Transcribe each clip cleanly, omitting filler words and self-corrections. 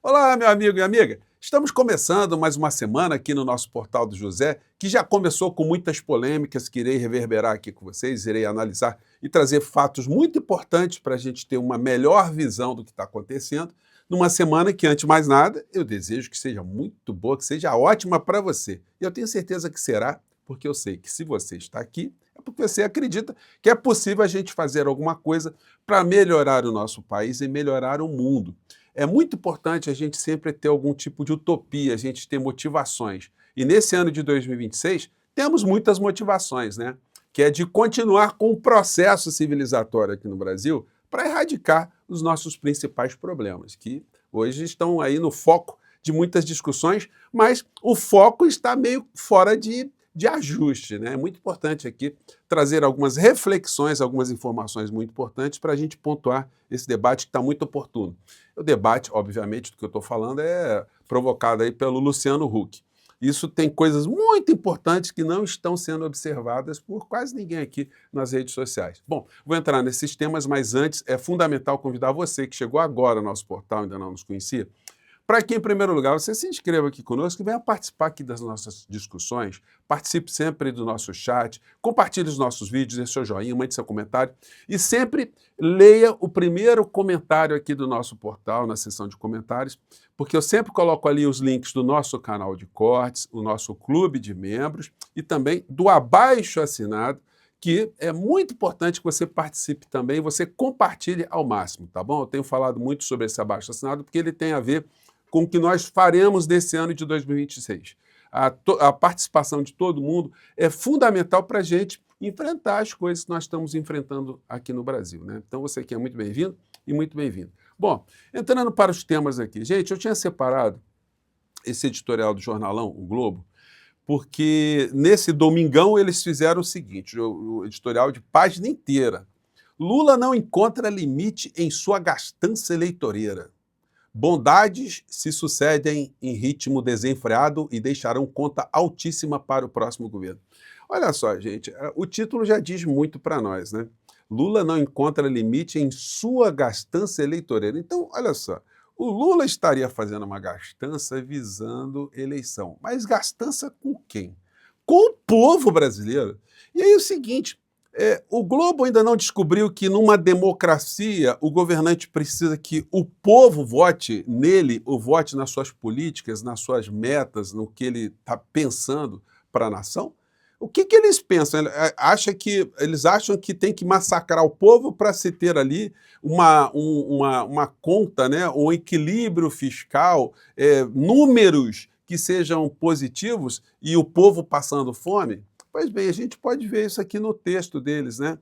Olá, meu amigo e amiga. Estamos começando mais uma semana aqui no nosso Portal do José, que já começou com muitas polêmicas que irei reverberar aqui com vocês, irei analisar e trazer fatos muito importantes para a gente ter uma melhor visão do que está acontecendo, numa semana que, antes de mais nada, eu desejo que seja muito boa, que seja ótima para você. E eu tenho certeza que será, porque eu sei que se você está aqui, é porque você acredita que é possível a gente fazer alguma coisa para melhorar o nosso país e melhorar o mundo. É muito importante a gente sempre ter algum tipo de utopia, a gente ter motivações. E nesse ano de 2026, temos muitas motivações, né? Que é de continuar com o processo civilizatório aqui no Brasil para erradicar os nossos principais problemas, que hoje estão aí no foco de muitas discussões, mas o foco está meio fora de ajuste, né? É muito importante aqui trazer algumas reflexões, algumas informações muito importantes para a gente pontuar esse debate que está muito oportuno. O debate, obviamente, do que eu estou falando é provocado aí pelo Luciano Huck. Isso tem coisas muito importantes que não estão sendo observadas por quase ninguém aqui nas redes sociais. Bom, vou entrar nesses temas, mas antes é fundamental convidar você que chegou agora ao nosso portal, ainda não nos conhecia, para que, em primeiro lugar, você se inscreva aqui conosco e venha participar aqui das nossas discussões, participe sempre do nosso chat, compartilhe os nossos vídeos, dê seu joinha, mande seu comentário e sempre leia o primeiro comentário aqui do nosso portal, na seção de comentários, porque eu sempre coloco ali os links do nosso canal de cortes, o nosso clube de membros e também do abaixo assinado, que é muito importante que você participe também, você compartilhe ao máximo, tá bom? Eu tenho falado muito sobre esse abaixo assinado porque ele tem a ver com o que nós faremos desse ano de 2026. A participação de todo mundo é fundamental para a gente enfrentar as coisas que nós estamos enfrentando aqui no Brasil, né? Então você aqui é muito bem-vindo e muito bem-vindo. Bom, entrando para os temas aqui. Gente, eu tinha separado esse editorial do jornalão, o Globo, porque nesse domingão eles fizeram o seguinte, o editorial de página inteira. Lula não encontra limite em sua gastança eleitoreira. Bondades se sucedem em ritmo desenfreado e deixarão conta altíssima para o próximo governo. Olha só, gente, o título já diz muito para nós, né? Lula não encontra limite em sua gastança eleitoreira. Então, olha só, o Lula estaria fazendo uma gastança visando eleição. Mas gastança com quem? Com o povo brasileiro. E aí é o seguinte, o Globo ainda não descobriu que numa democracia o governante precisa que o povo vote nele, ou vote nas suas políticas, nas suas metas, no que ele está pensando para a nação? O que eles pensam? Eles acham que tem que massacrar o povo para se ter ali uma conta, né, um equilíbrio fiscal, números que sejam positivos e o povo passando fome? Pois bem, a gente pode ver isso aqui no texto deles, né?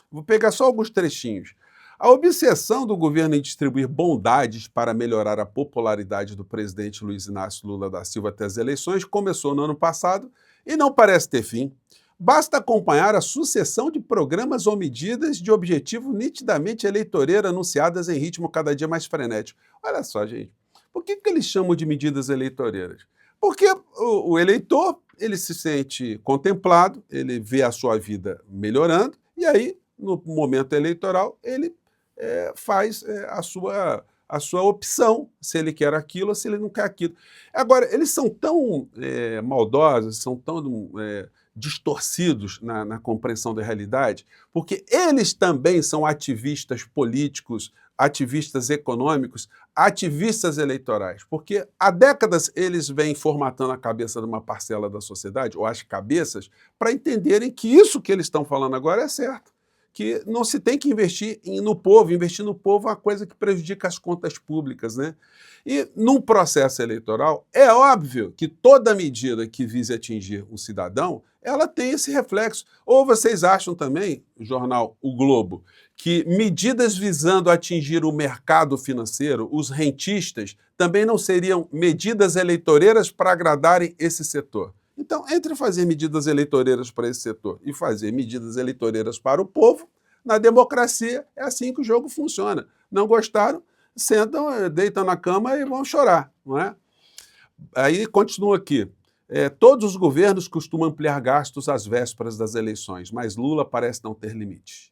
Vou pegar só alguns trechinhos. A obsessão do governo em distribuir bondades para melhorar a popularidade do presidente Luiz Inácio Lula da Silva até as eleições começou no ano passado e não parece ter fim. Basta acompanhar a sucessão de programas ou medidas de objetivo nitidamente eleitoreiro anunciadas em ritmo cada dia mais frenético. Olha só, gente, por que eles chamam de medidas eleitoreiras? Porque o eleitor, ele se sente contemplado, ele vê a sua vida melhorando, e aí, no momento eleitoral, ele faz a sua opção, se ele quer aquilo ou se ele não quer aquilo. Agora, eles são tão maldosos, são tão distorcidos na compreensão da realidade, porque eles também são ativistas políticos, ativistas econômicos, ativistas eleitorais, porque há décadas eles vêm formatando a cabeça de uma parcela da sociedade, ou as cabeças, para entenderem que isso que eles estão falando agora é certo, que não se tem que investir no povo é uma coisa que prejudica as contas públicas, né? E num processo eleitoral, é óbvio que toda medida que vise atingir um cidadão, ela tem esse reflexo. Ou vocês acham também, o jornal O Globo, que medidas visando atingir o mercado financeiro, os rentistas, também não seriam medidas eleitoreiras para agradarem esse setor? Então, entre fazer medidas eleitoreiras para esse setor e fazer medidas eleitoreiras para o povo, na democracia é assim que o jogo funciona. Não gostaram, sentam, deitam na cama e vão chorar, não é? Aí continua aqui. Todos os governos costumam ampliar gastos às vésperas das eleições, mas Lula parece não ter limite.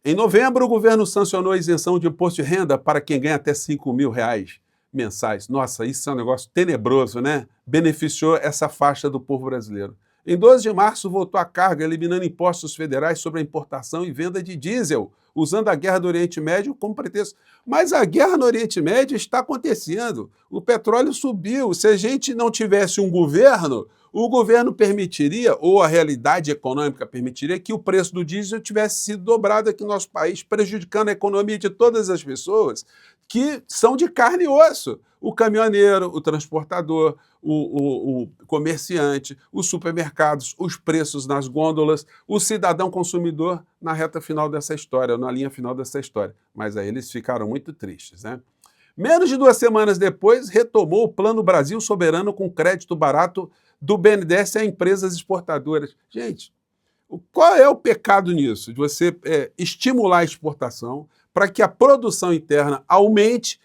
Em novembro, o governo sancionou a isenção de imposto de renda para quem ganha até R$ 5.000. mensais. Nossa, isso é um negócio tenebroso, né? Beneficiou essa faixa do povo brasileiro. Em 12 de março, voltou a carga, eliminando impostos federais sobre a importação e venda de diesel, usando a guerra do Oriente Médio como pretexto. Mas a guerra no Oriente Médio está acontecendo. O petróleo subiu. Se a gente não tivesse um governo, o governo permitiria, ou a realidade econômica permitiria, que o preço do diesel tivesse sido dobrado aqui no nosso país, prejudicando a economia de todas as pessoas que são de carne e osso. O caminhoneiro, o transportador, o comerciante, os supermercados, os preços nas gôndolas, o cidadão consumidor na reta final dessa história, na linha final dessa história. Mas aí eles ficaram muito tristes, né? Menos de 2 semanas depois, retomou o Plano Brasil Soberano com crédito barato do BNDES a empresas exportadoras. Gente, qual é o pecado nisso? De você estimular a exportação para que a produção interna aumente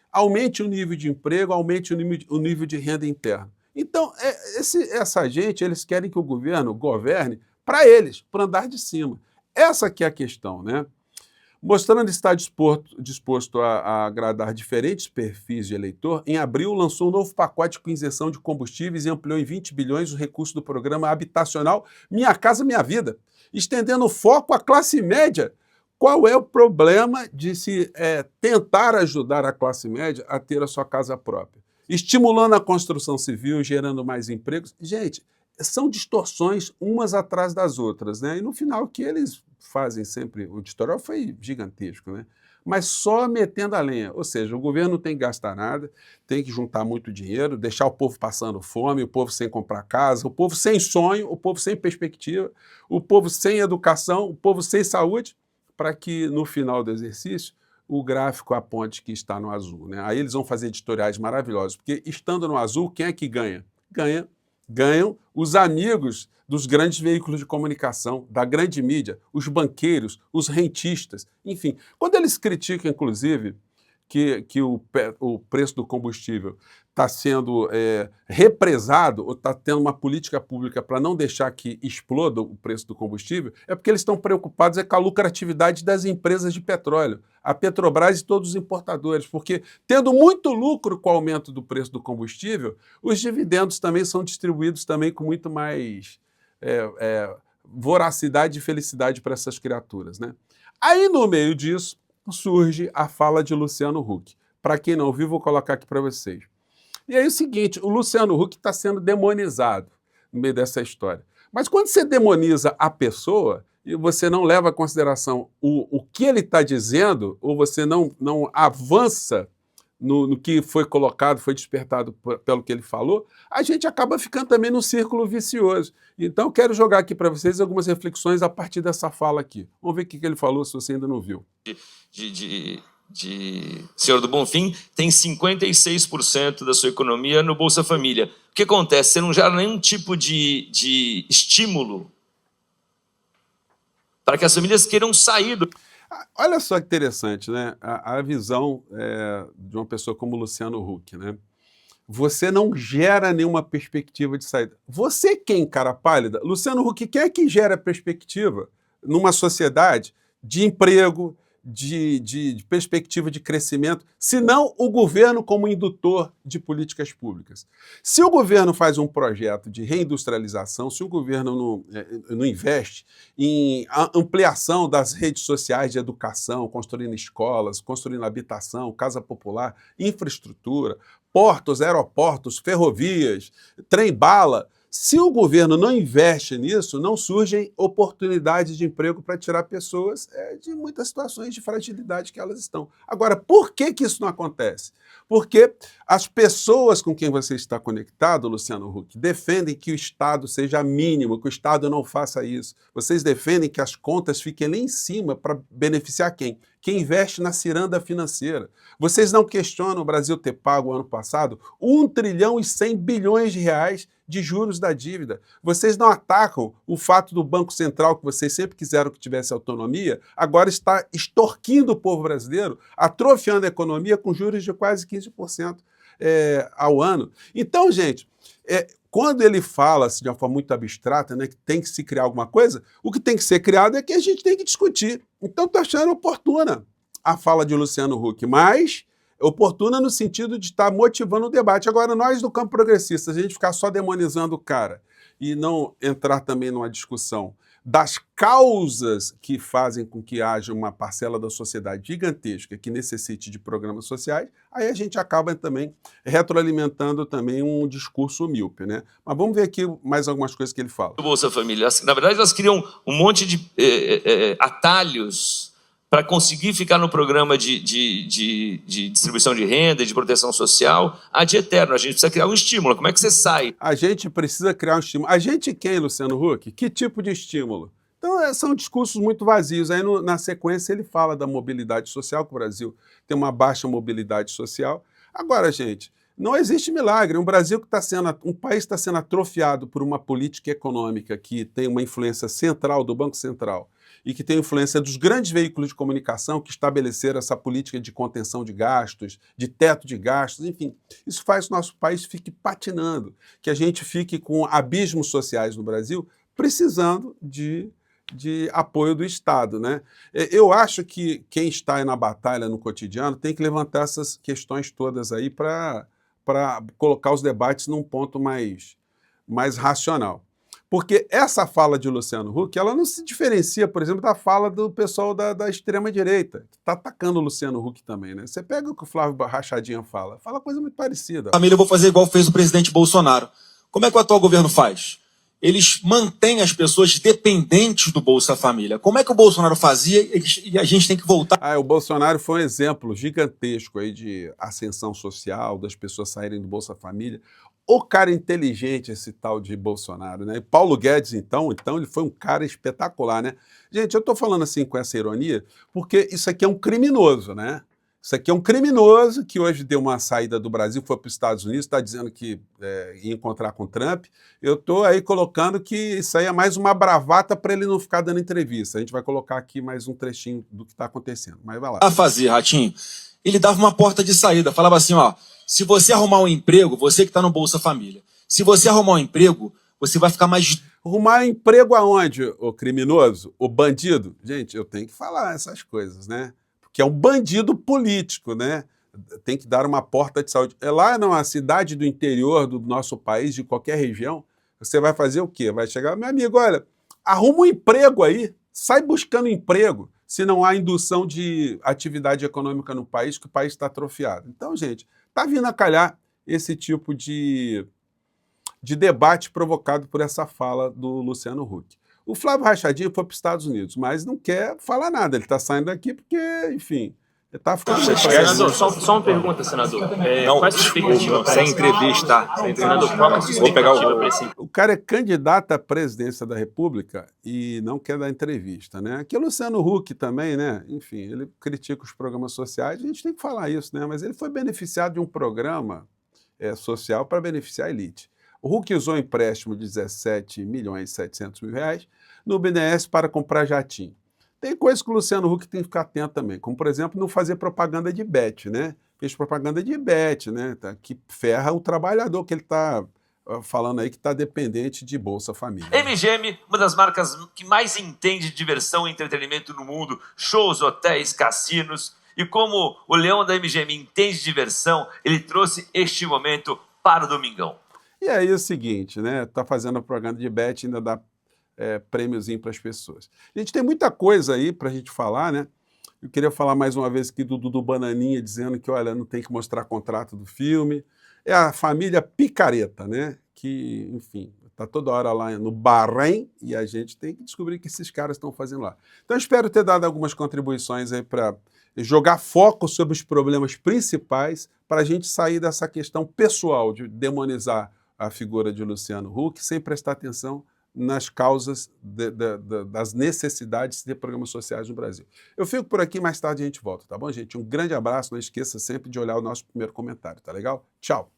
o nível de emprego, aumente o nível de renda interna. Então, essa gente, eles querem que o governo governe para eles, para andar de cima. Essa que é a questão, né? Mostrando estar disposto a agradar diferentes perfis de eleitor, em abril lançou um novo pacote com isenção de combustíveis e ampliou em 20 bilhões os recursos do programa habitacional Minha Casa Minha Vida, estendendo o foco à classe média. Qual é o problema de se tentar ajudar a classe média a ter a sua casa própria? Estimulando a construção civil, gerando mais empregos. Gente, são distorções umas atrás das outras, né? E no final, o que eles fazem sempre, o editorial foi gigantesco, né? Mas só metendo a lenha. Ou seja, o governo não tem que gastar nada, tem que juntar muito dinheiro, deixar o povo passando fome, o povo sem comprar casa, o povo sem sonho, o povo sem perspectiva, o povo sem educação, o povo sem saúde, para que no final do exercício o gráfico aponte que está no azul, né? Aí eles vão fazer editoriais maravilhosos, porque estando no azul, quem é que ganha? Ganham os amigos dos grandes veículos de comunicação, da grande mídia, os banqueiros, os rentistas, enfim. Quando eles criticam, inclusive, que o preço do combustível está sendo represado, ou está tendo uma política pública para não deixar que exploda o preço do combustível, é porque eles estão preocupados com a lucratividade das empresas de petróleo, a Petrobras e todos os importadores, porque tendo muito lucro com o aumento do preço do combustível, os dividendos também são distribuídos também com muito mais voracidade e felicidade para essas criaturas, né? Aí, no meio disso, surge a fala de Luciano Huck. Para quem não viu, vou colocar aqui para vocês. E aí é o seguinte, o Luciano Huck está sendo demonizado no meio dessa história. Mas quando você demoniza a pessoa e você não leva em consideração o que ele está dizendo, ou você não avança no que foi colocado, foi despertado pelo que ele falou, a gente acaba ficando também num círculo vicioso. Então, quero jogar aqui para vocês algumas reflexões a partir dessa fala aqui. Vamos ver o que ele falou, se você ainda não viu. Senhor do Bonfim tem 56% da sua economia no Bolsa Família. O que acontece? Você não gera nenhum tipo de estímulo para que as famílias queiram sair do... Olha só que interessante, né? A visão de uma pessoa como o Luciano Huck, né? Você não gera nenhuma perspectiva de saída. Você quem, cara pálida? Luciano Huck, quem é que gera perspectiva numa sociedade de emprego, de perspectiva de crescimento, se não o governo como indutor de políticas públicas? Se o governo faz um projeto de reindustrialização, se o governo não investe em ampliação das redes sociais de educação, construindo escolas, construindo habitação, casa popular, infraestrutura, portos, aeroportos, ferrovias, trem-bala, se o governo não investe nisso, não surgem oportunidades de emprego para tirar pessoas de muitas situações de fragilidade que elas estão. Agora, por que isso não acontece? Porque as pessoas com quem você está conectado, Luciano Huck, defendem que o Estado seja mínimo, que o Estado não faça isso. Vocês defendem que as contas fiquem lá em cima para beneficiar quem? Quem investe na ciranda financeira. Vocês não questionam o Brasil ter pago ano passado 1 trilhão e 100 bilhões de reais de juros da dívida. Vocês não atacam o fato do Banco Central, que vocês sempre quiseram que tivesse autonomia, agora está extorquindo o povo brasileiro, atrofiando a economia com juros de quase 15% ao ano. Então, gente, quando ele fala assim, de uma forma muito abstrata, né, que tem que se criar alguma coisa, o que tem que ser criado é que a gente tem que discutir. Então, estou achando oportuna a fala de Luciano Huck, mas oportuna no sentido de estar motivando o debate. Agora, nós do campo progressista, se a gente ficar só demonizando o cara e não entrar também numa discussão das causas que fazem com que haja uma parcela da sociedade gigantesca que necessite de programas sociais, aí a gente acaba também retroalimentando também um discurso míope, né? Mas vamos ver aqui mais algumas coisas que ele fala. Bolsa Família, na verdade, elas criam um monte de atalhos para conseguir ficar no programa de distribuição de renda, de proteção social, ad eterno. A gente precisa criar um estímulo. Como é que você sai? A gente precisa criar um estímulo. A gente quem, Luciano Huck? Que tipo de estímulo? Então, são discursos muito vazios. Aí, na sequência, ele fala da mobilidade social, que o Brasil tem uma baixa mobilidade social. Agora, gente, não existe milagre. Um Brasil que está sendo, um país está sendo atrofiado por uma política econômica que tem uma influência central do Banco Central e que tem influência dos grandes veículos de comunicação que estabeleceram essa política de contenção de gastos, de teto de gastos, enfim. Isso faz que o nosso país fique patinando, que a gente fique com abismos sociais no Brasil, precisando de apoio do Estado, né? Eu acho que quem está aí na batalha no cotidiano tem que levantar essas questões todas aí para colocar os debates num ponto mais racional. Porque essa fala de Luciano Huck, ela não se diferencia, por exemplo, da fala do pessoal da extrema-direita, que está atacando o Luciano Huck também, né? Você pega o que o Flávio Rachadinha fala coisa muito parecida. Família, eu vou fazer igual fez o presidente Bolsonaro. Como é que o atual governo faz? Eles mantêm as pessoas dependentes do Bolsa Família. Como é que o Bolsonaro fazia e a gente tem que voltar? O Bolsonaro foi um exemplo gigantesco aí de ascensão social, das pessoas saírem do Bolsa Família. O cara inteligente, esse tal de Bolsonaro, né? Paulo Guedes, então ele foi um cara espetacular, né? Gente, eu estou falando assim com essa ironia, porque isso aqui é um criminoso, né? Isso aqui é um criminoso que hoje deu uma saída do Brasil, foi para os Estados Unidos, está dizendo que ia encontrar com Trump. Eu estou aí colocando que isso aí é mais uma bravata para ele não ficar dando entrevista. A gente vai colocar aqui mais um trechinho do que está acontecendo, mas vai lá. A fazer, Ratinho, ele dava uma porta de saída, falava assim, ó, se você arrumar um emprego, você que está no Bolsa Família, se você arrumar um emprego, você vai ficar mais... Arrumar emprego aonde, o criminoso, o bandido? Gente, eu tenho que falar essas coisas, né? Que é um bandido político, né? Tem que dar uma porta de saúde. É lá numa cidade do interior do nosso país, de qualquer região, você vai fazer o quê? Vai chegar, meu amigo, olha, arruma um emprego aí, sai buscando emprego, se não há indução de atividade econômica no país, que o país está atrofiado. Então, gente, está vindo a calhar esse tipo de debate provocado por essa fala do Luciano Huck. O Flávio Rachadinha foi para os Estados Unidos, mas não quer falar nada. Ele está saindo daqui porque, enfim, ele está ficando... Senador, só uma pergunta, senador. Não, qual é a sua expectativa? sem entrevista. Senador, qual é a sua expectativa para esse... O cara é candidato à presidência da República e não quer dar entrevista, né? Aqui é o Luciano Huck também, né? Enfim, ele critica os programas sociais, a gente tem que falar isso, né? Mas ele foi beneficiado de um programa social para beneficiar a elite. O Huck usou um empréstimo de 17 milhões e 700 mil reais no BNDES para comprar jatinho. Tem coisas que o Luciano Huck tem que ficar atento também, como, por exemplo, não fazer propaganda de bet, né? Fez propaganda de bet, né? Que ferra o trabalhador, que ele está falando aí que está dependente de Bolsa Família. MGM, uma das marcas que mais entende de diversão e entretenimento no mundo, shows, hotéis, cassinos. E como o leão da MGM entende de diversão, ele trouxe este momento para o Domingão. E aí é o seguinte, né? Tá fazendo a propaganda de bet e ainda dá prêmiozinho para as pessoas. A gente tem muita coisa aí para a gente falar, né? Eu queria falar mais uma vez aqui do Dudu Bananinha dizendo que, olha, não tem que mostrar contrato do filme. É a família Picareta, né? Que, enfim, está toda hora lá no Bahrein e a gente tem que descobrir o que esses caras estão fazendo lá. Então, eu espero ter dado algumas contribuições aí para jogar foco sobre os problemas principais para a gente sair dessa questão pessoal de demonizar a figura de Luciano Huck sem prestar atenção nas causas das necessidades de programas sociais no Brasil. Eu fico por aqui, mais tarde a gente volta, tá bom, gente? Um grande abraço, não esqueça sempre de olhar o nosso primeiro comentário, tá legal? Tchau!